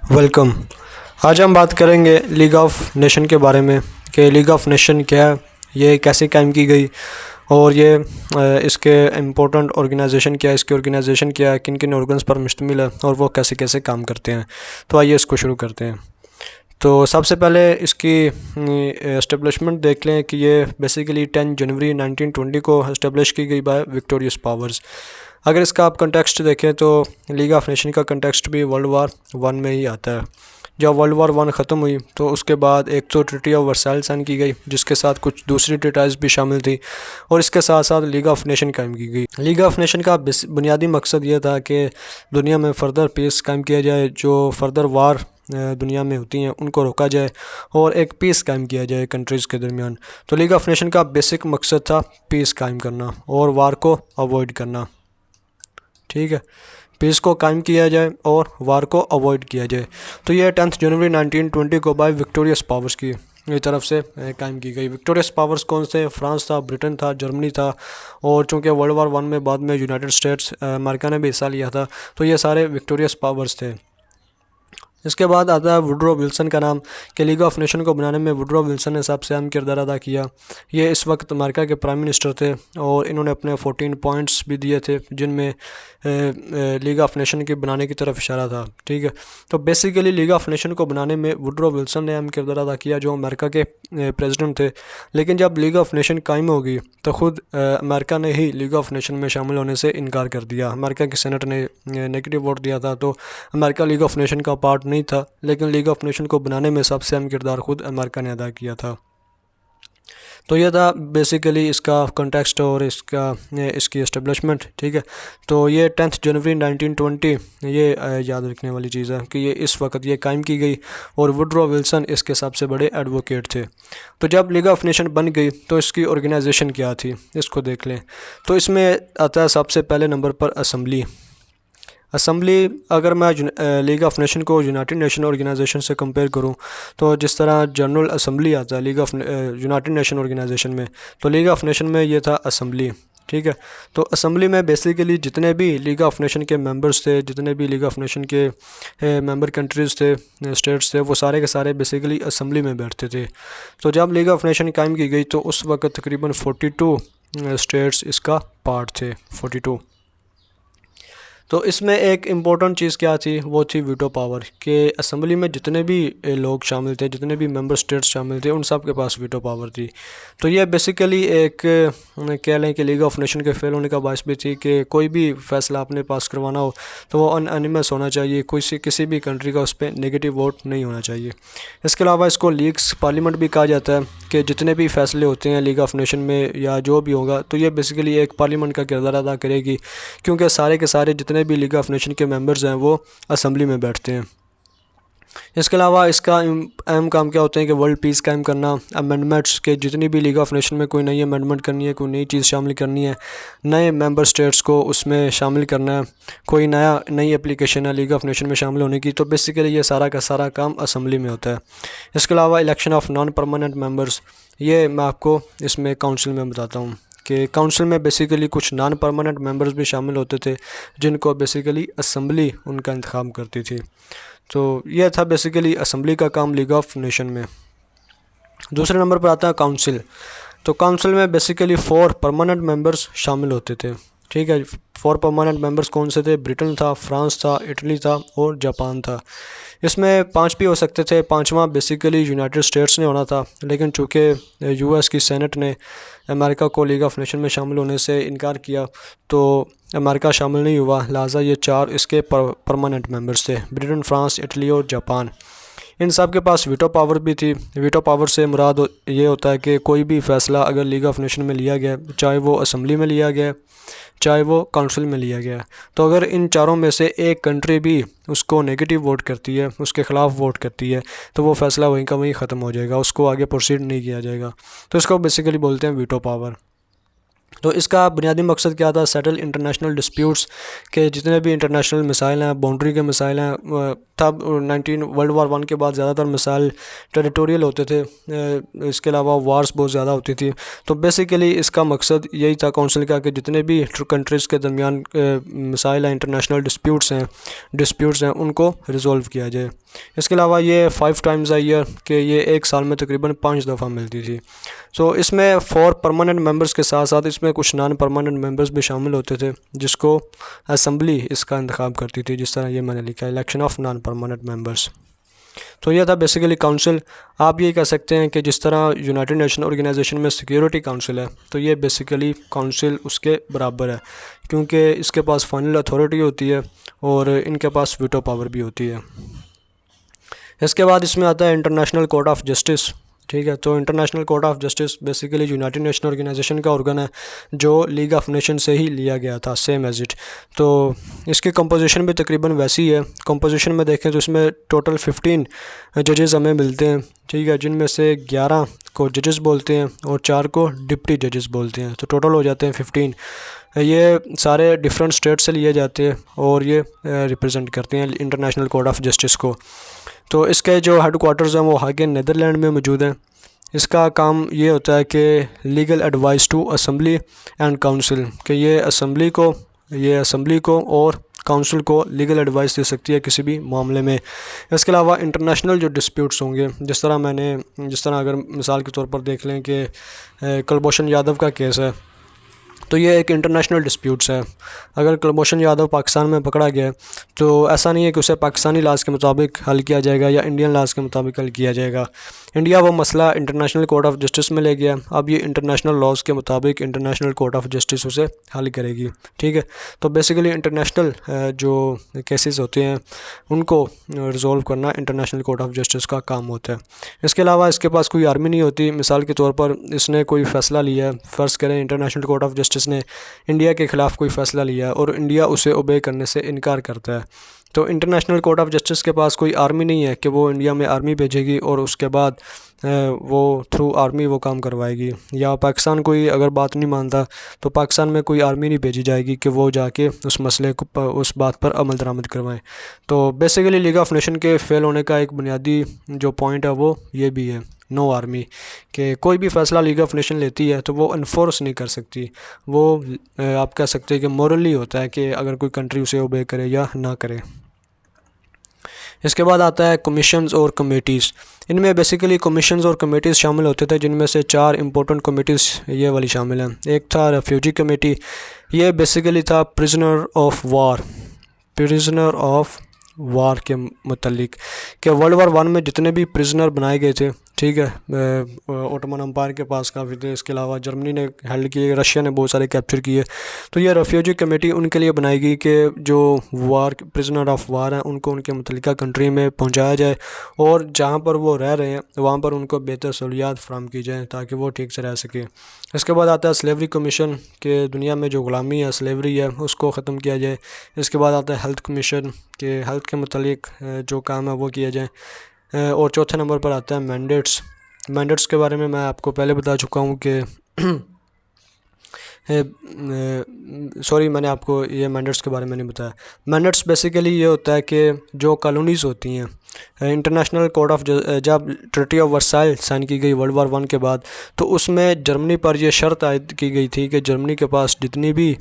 Welcome. आज हम बात करेंगे लीग ऑफ नेशन के बारे में कि लीग ऑफ नेशन क्या है, ये कैसे कायम की गई और ये इसके इम्पोर्टेंट ऑर्गेनाइजेशन क्या है, इसकी ऑर्गेनाइजेशन क्या है, किन किन ऑर्गन्स पर मुश्तमिल है और वो कैसे कैसे काम करते हैं। तो आइए इसको शुरू करते हैं। तो सबसे पहले इसकी एस्टेब्लिशमेंट देख लें कि ये बेसिकली 10 जनवरी 1920 को एस्टेब्लिश की गई बाय विक्टोरियस पावर्स। अगर इसका आप कंटेक्स्ट देखें तो लीग ऑफ नेशन का कंटेक्स्ट भी वर्ल्ड वार वन में ही आता है। जब वर्ल्ड वार वन ख़त्म हुई तो उसके बाद एक तो ट्रीटी ऑफ वर्साइल साइन की गई, जिसके साथ कुछ दूसरी ट्रीटाइज भी शामिल थी, और इसके साथ साथ लीग ऑफ नेशन कायम की गई। लीग ऑफ नेशन का बुनियादी मकसद ये था कि दुनिया में फ़र्दर पीस कायम किया जाए, जो फ़र्दर वार दुनिया में होती हैं उनको रोका जाए और एक पीस कायम किया जाए कंट्रीज़ के दरमियान। तो लीग ऑफ नेशन का बेसिक मकसद था पीस कायम करना और वार को अवॉइड करना। ठीक है, पीस को कायम किया जाए और वार को अवॉइड किया जाए। तो ये 10 जनवरी 1920 को बाय विक्टोरियस पावर्स की तरफ से कायम की गई। विक्टोरियस पावर्स कौन से? फ्रांस था, ब्रिटेन था, जर्मनी था, और चूँकि वर्ल्ड वार वन में बाद में यूनाइटेड स्टेट्स अमेरिका ने भी हिस्सा लिया था, तो ये सारे विक्टोरियस पावर्स थे। इसके बाद आता है वुडरो विल्सन का नाम कि लीग ऑफ नेशन को बनाने में वुडरो विल्सन ने सबसे अहम किरदार अदा किया। ये इस वक्त अमेरिका के प्राइम मिनिस्टर थे और इन्होंने अपने 14 पॉइंट्स भी दिए थे जिनमें लीग ऑफ नेशन के बनाने की तरफ इशारा था। ठीक है, तो बेसिकली लीग ऑफ नेशन को बनाने में वुडरो विल्सन ने अहम किरदार अदा किया, जो अमेरिका के प्रेसिडेंट थे। लेकिन जब लीग ऑफ नेशन कायम होगी तो ख़ुद अमेरिका ने ही लीग ऑफ नेशन में शामिल होने से इनकार कर दिया। अमेरिका की सेनेट ने नेगेटिव वोट दिया था, तो अमेरिका लीग ऑफ नेशन का पार्ट नहीं था। लेकिन लीग ऑफ नेशन को बनाने में सबसे अहम किरदार खुद अमेरिका ने अदा किया था। तो यह था बेसिकली इसका कॉन्टेक्स्ट और इसकी एस्टेब्लिशमेंट। ठीक है, तो ये 10 जनवरी 1920 ये याद रखने वाली चीज़ है कि ये इस वक्त ये कायम की गई और वुडरो विल्सन इसके सबसे बड़े एडवोकेट थे। तो जब लीग ऑफ नेशन बन गई तो इसकी ऑर्गेनाइजेशन क्या थी, इसको देख लें। तो इसमें आता है सबसे पहले नंबर पर असम्बली। अगर मैं लीग ऑफ नेशन को यूनाइटेड नेशन ऑर्गेनाइजेशन से कंपेयर करूं, तो जिस तरह जनरल असम्बली आता है league of united nation organisation में, तो लीग ऑफ नेशन में ये था असम्बली। ठीक है, तो असम्बली में बेसिकली जितने भी लीग ऑफ नेशन के मेंबर्स थे, जितने भी लीग ऑफ नेशन के मेंबर कंट्रीज़ थे, स्टेट्स थे, वो सारे के सारे बेसिकली असम्बली में बैठते थे। तो जब लीग ऑफ नेशन कायम की गई तो उस वक्त तकरीबन 42 स्टेट्स इसका पार्ट थे, 42। तो इसमें एक इम्पॉर्टेंट चीज़ क्या थी, वो थी वीटो पावर, कि असम्बली में जितने भी लोग शामिल थे, जितने भी मेंबर स्टेट्स शामिल थे, उन सब के पास वीटो पावर थी। तो ये बेसिकली एक कह लें कि लीग ऑफ नेशन के फेल होने का बायस भी थी कि कोई भी फैसला आपने पास करवाना हो तो वो अनएनिमस होना चाहिए, किसी भी कंट्री का उस पर नेगेटिव वोट नहीं होना चाहिए। इसके अलावा इसको लीग्स पार्लियामेंट भी कहा जाता है कि जितने भी फैसले होते हैं लीग ऑफ नेशन में या जो भी होगा, तो ये बेसिकली एक पार्लियामेंट का किरदार अदा करेगी, क्योंकि सारे के सारे जितने भी लीग ऑफ नेशन के मेंबर्स हैं वो असम्बली में बैठते हैं। इसके अलावा इसका अहम काम क्या होते हैं कि वर्ल्ड पीस कायम करना, अमेंडमेंट्स के जितनी भी लीग ऑफ नेशन में कोई नई अमेंडमेंट करनी है, कोई नई चीज़ शामिल करनी है, नए मेंबर स्टेट्स को उसमें शामिल करना है, कोई नई एप्लीकेशन है लीग ऑफ नेशन में शामिल होने की, तो बेसिकली ये सारा का सारा काम असम्बली में होता है। इसके अलावा election of non permanent members, ये मैं आपको इसमें काउंसिल में बताता हूँ कि काउंसिल में बेसिकली कुछ नॉन परमानेंट मेंबर्स भी शामिल होते थे, जिनको बेसिकली असम्बली उनका इंतखाब करती थी। तो यह था बेसिकली असम्बली का काम लीग ऑफ नेशन में। दूसरे नंबर पर आता है काउंसिल। तो काउंसिल में बेसिकली 4 परमानेंट मेंबर्स शामिल होते थे। ठीक है, 4 परमानेंट मेंबर्स कौन से थे? ब्रिटेन था, फ्रांस था, इटली था और जापान था। इसमें 5 भी हो सकते थे, 5वां बेसिकली यूनाइटेड स्टेट्स ने होना था, लेकिन चूँकि यूएस की सेनेट ने अमेरिका को लीग ऑफ नेशन में शामिल होने से इनकार किया, तो अमेरिका शामिल नहीं हुआ, लिहाजा ये 4 इसके परमानेंट मेंबर्स थे, ब्रिटेन, फ्रांस, इटली और जापान। इन सब के पास वीटो पावर भी थी। वीटो पावर से मुराद ये होता है कि कोई भी फ़ैसला अगर लीग ऑफ नेशन में लिया गया, चाहे वो असम्बली में लिया गया, चाहे वो काउंसिल में लिया गया, तो अगर इन चारों में से एक कंट्री भी उसको नेगेटिव वोट करती है, उसके ख़िलाफ़ वोट करती है, तो वो फ़ैसला वहीं का वहीं ख़त्म हो जाएगा, उसको आगे प्रोसीड नहीं किया जाएगा। तो इसको बेसिकली बोलते हैं वीटो पावर। तो इसका बुनियादी मकसद क्या था? सेटल इंटरनेशनल डिस्प्यूट्स, के जितने भी इंटरनेशनल मिसाइल हैं, बाउंड्री के मिसाइल हैं, तब 19 वर्ल्ड वार 1 के बाद ज़्यादातर मिसाइल टेरिटोरियल होते थे, इसके अलावा वार्स बहुत ज़्यादा होती थी। तो बेसिकली इसका मकसद यही था काउंसिल का, कि जितने भी कंट्रीज़ के दरमियान मिसाइल हैं, इंटरनेशनल डिस्प्यूट्स हैं उनको रिज़ोल्व किया जाए। इसके अलावा ये 5 टाइम्स अ ईयर, कि ये एक साल में तकरीबन 5 दफ़ा मिलती थी। सो इसमें 4 परमानेंट मेंबर्स के साथ साथ इसमें कुछ नॉन परमानेंट मेंबर्स भी शामिल होते थे, जिसको असम्बली इसका इंतखाब करती थी, जिस तरह ये मैंने लिखा है, election of non permanent members. तो ये था बेसिकली काउंसिल। आप ये कह सकते हैं कि जिस तरह यूनाइटेड नेशन ऑर्गेनाइजेशन में सिक्योरिटी काउंसिल है, तो ये बेसिकली काउंसिल उसके बराबर है, क्योंकि इसके पास फाइनल अथॉरिटी होती है और इनके पास वीटो पावर भी होती है। इसके बाद इसमें आता है इंटरनेशनल कोर्ट ऑफ जस्टिस। ठीक है, तो international court of justice basically united nation organisation का ऑर्गन है, जो लीग ऑफ नेशन से ही लिया गया था, सेम एज इट। तो इसकी कंपोजिशन भी तकरीबन वैसी है। कंपोजिशन में देखें तो इसमें टोटल 15 जजेस हमें मिलते हैं। ठीक है, जिनमें से 11 को जजेस बोलते हैं और 4 को डिप्टी जजेस बोलते हैं, तो टोटल हो जाते हैं 15। ये सारे डिफरेंट स्टेट से लिए जाते हैं और ये रिप्रेजेंट करते हैं इंटरनेशनल कोर्ट ऑफ जस्टिस को। तो इसके जो हेड क्वार्टर्स हैं वो हागे नीदरलैंड में मौजूद हैं। इसका काम ये होता है कि legal advice to assembly and council, कि ये असम्बली को और काउंसिल को लीगल एडवाइस दे सकती है किसी भी मामले में। इसके अलावा इंटरनेशनल जो डिस्प्यूट्स होंगे, जिस तरह अगर मिसाल के तौर पर देख लें कि कुलभूषण यादव का केस है, तो ये एक इंटरनेशनल डिस्प्यूट्स है। अगर कुलभूषण यादव पाकिस्तान में पकड़ा गया तो ऐसा नहीं है कि उसे पाकिस्तानी लाज के मुताबिक हल किया जाएगा या इंडियन लाज के मुताबिक हल किया जाएगा। इंडिया वो मसला इंटरनेशनल कोर्ट ऑफ जस्टिस में ले गया, अब ये इंटरनेशनल लॉज के मुताबिक इंटरनेशनल कोर्ट ऑफ जस्टिस उसे हल करेगी। ठीक है, तो बेसिकली इंटरनेशनल जो केसेस होते हैं उनको रिजॉल्व करना इंटरनेशनल कोर्ट ऑफ जस्टिस का काम होता है। इसके अलावा इसके पास कोई आर्मी नहीं होती। मिसाल के तौर पर इसने कोई फ़ैसला लिया है, फ़र्ज़ करें इंटरनेशनल कोर्ट ऑफ जस्टिस ने इंडिया के ख़िलाफ़ कोई फ़ैसला लिया है और इंडिया उसे ओबे करने से इनकार करता है, तो इंटरनेशनल कोर्ट ऑफ जस्टिस के पास कोई आर्मी नहीं है कि वो इंडिया में आर्मी भेजेगी और उसके बाद वो थ्रू आर्मी वो काम करवाएगी। या पाकिस्तान कोई अगर बात नहीं मानता तो पाकिस्तान में कोई आर्मी नहीं भेजी जाएगी कि वो जाके उस मसले को उस बात पर अमल दरामद करवाएं। तो बेसिकली लीग ऑफ नेशन के फेल होने का एक बुनियादी जो पॉइंट है वो ये भी है, नो आर्मी, कि कोई भी फ़ैसला लीग ऑफ नेशन लेती है तो वो इन्फोर्स नहीं कर सकती। वो आप कह सकते हैं कि मोरली होता है कि अगर कोई कंट्री उसे ओबे करे या ना करे। इसके बाद आता है कमीशंस और कमेटीज़। इनमें बेसिकली कमीशंस और कमेटीज़ शामिल होते थे, जिनमें से 4 इंपॉर्टेंट कमेटीज़ ये वाली शामिल हैं। एक था रेफ्यूजी कमेटी, ये बेसिकली था प्रिजनर ऑफ वार के मतलब कि वर्ल्ड वार 1 में जितने भी प्रिजनर बनाए गए थे, ठीक है, ओटोमन अम्पायर के पास काफ़ी थे, इसके अलावा जर्मनी ने हेल्ड किए, रशिया ने बहुत सारे कैप्चर किए, तो ये रेफ्यूजी कमेटी उनके लिए बनाई गई कि जो प्रिजनर ऑफ वार हैं उनको उनके मुतल्लिका कंट्री में पहुंचाया जाए और जहां पर वो रह रहे हैं वहां पर उनको बेहतर सहूलियात फराहम की जाए ताकि वो ठीक से रह सके। इसके बाद आता है स्लेवरी कमीशन, के दुनिया में जो ग़ुलामी है, स्लेवरी है, उसको ख़त्म किया जाए। इसके बाद आता है हेल्थ कमीशन, के हेल्थ के मुतल्लिक जो काम है वो किया जाए। और चौथे नंबर पर आता है मैंडेट्स के बारे में मैं आपको पहले बता चुका हूँ कि सॉरी मैंने आपको ये मैंडेट्स के बारे में नहीं बताया। मैंडेट्स बेसिकली ये होता है कि जो कॉलोनीज़ होती हैं, इंटरनेशनल कोर्ट ऑफ जब ट्रीटी ऑफ वर्साइल साइन की गई वर्ल्ड वार 1 के बाद, तो उसमें जर्मनी पर यह शर्त आयद की गई थी कि जर्मनी के पास जितनी भी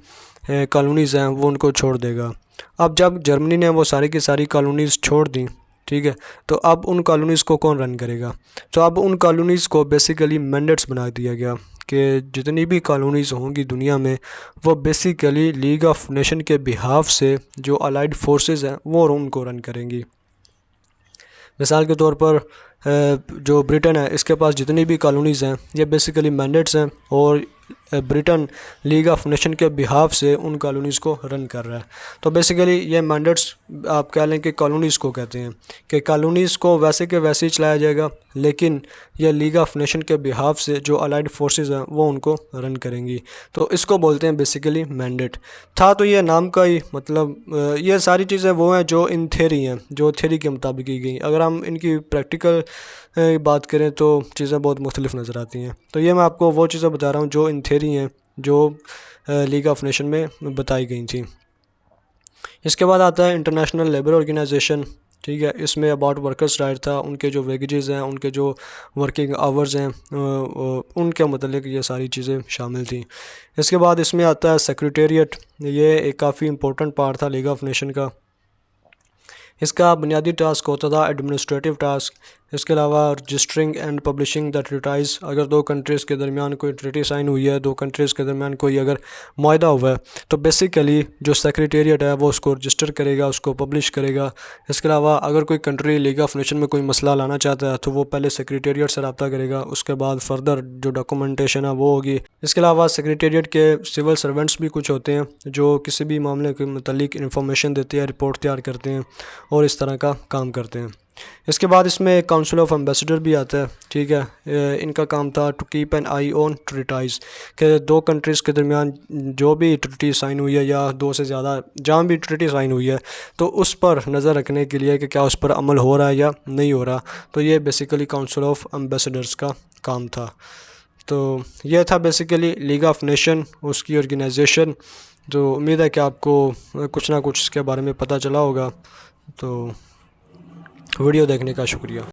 कॉलोनीज़ हैं वो उनको छोड़ देगा। अब जब जर्मनी ने वो सारी की सारी कॉलोनीज़ छोड़ दी, ठीक है, तो अब उन कॉलोनीज़ को कौन रन करेगा? तो अब उन कॉलोनीज़ को बेसिकली मैंडेट्स बना दिया गया कि जितनी भी कॉलोनीज़ होंगी दुनिया में वो बेसिकली लीग ऑफ नेशन के बिहाफ से जो अलाइड फोर्सेस हैं वो उनको रन करेंगी। मिसाल के तौर पर जो ब्रिटेन है इसके पास जितनी भी कॉलोनीज़ हैं ये बेसिकली मैंडेट्स हैं और ब्रिटेन लीग ऑफ नेशन के बिहाफ से उन कॉलोनीज़ को रन कर रहा है। तो बेसिकली ये मैंडेट्स आप कह लें कि कॉलोनीज़ को कहते हैं कि कॉलोनीज़ को वैसे के वैसे ही चलाया जाएगा, लेकिन ये लीग ऑफ नेशन के बिहाफ से जो अलाइड फोर्सेस हैं वो उनको रन करेंगी। तो इसको बोलते हैं बेसिकली मैंडेट। था तो ये नाम का ही मतलब ये सारी चीज़ें वो हैं जो इन थ्योरी हैं, जो थ्योरी के मुताबिक की गई। अगर हम इनकी प्रैक्टिकल बात करें तो चीज़ें बहुत मुख्तलिफ नज़र आती हैं। तो ये मैं आपको वो चीज़ें बता रहा हूँ जो इन थ्योरी हैं जो लीग ऑफ नेशन में बताई गई थी। इसके बाद आता है इंटरनेशनल लेबर ऑर्गेनाइजेशन। ठीक है, इसमें अबाउट वर्कर्स राइट था, उनके जो वेजेस हैं, उनके जो वर्किंग आवर्स हैं, उनके मतलब ये सारी चीज़ें शामिल थी। इसके बाद इसमें आता है सेक्रेटेरिएट। ये एक काफ़ी इंपॉर्टेंट पार्ट था लीग ऑफ नेशन का। इसका बुनियादी टास्क होता था एडमिनिस्ट्रेटिव टास्क। इसके अलावा registering and publishing the treatise. अगर दो कंट्रीज़ के दरमियान कोई ट्रीटी साइन हुई है, दो कंट्रीज़ के दरमियान कोई अगर मुआहदा हुआ है, तो बेसिकली जो सेक्रेटेरिएट है वो उसको रजिस्टर करेगा, उसको पब्लिश करेगा। इसके अलावा अगर कोई कंट्री लीग ऑफ नेशन में कोई मसला लाना चाहता है तो वो पहले सेक्रेटेरिएट से रब्ता करेगा, उसके बाद फर्दर जो डॉक्यूमेंटेशन है वो होगी। इसके अलावा सेक्रेटेरिएट के सिविल सर्वेंट्स भी कुछ होते हैं जो किसी भी मामले के मुतालिक इंफॉर्मेशन देते हैं, रिपोर्ट तैयार करते हैं और इस तरह का काम करते हैं। इसके बाद इसमें काउंसिल ऑफ एम्बेसडर भी आता है। ठीक है, इनका काम था to keep an eye on treaties, कि दो कंट्रीज़ के दरमियान जो भी ट्रीटी साइन हुई है या दो से ज़्यादा जहाँ भी ट्रीटी साइन हुई है तो उस पर नज़र रखने के लिए कि क्या उस पर अमल हो रहा है या नहीं हो रहा। तो ये बेसिकली काउंसिल ऑफ एम्बेसडर्स का काम था। तो ये था बेसिकली लीग ऑफ नेशन, उसकी ऑर्गेनाइजेशन। तो उम्मीद है कि आपको कुछ ना कुछ इसके बारे में पता चला होगा। तो वीडियो देखने का शुक्रिया।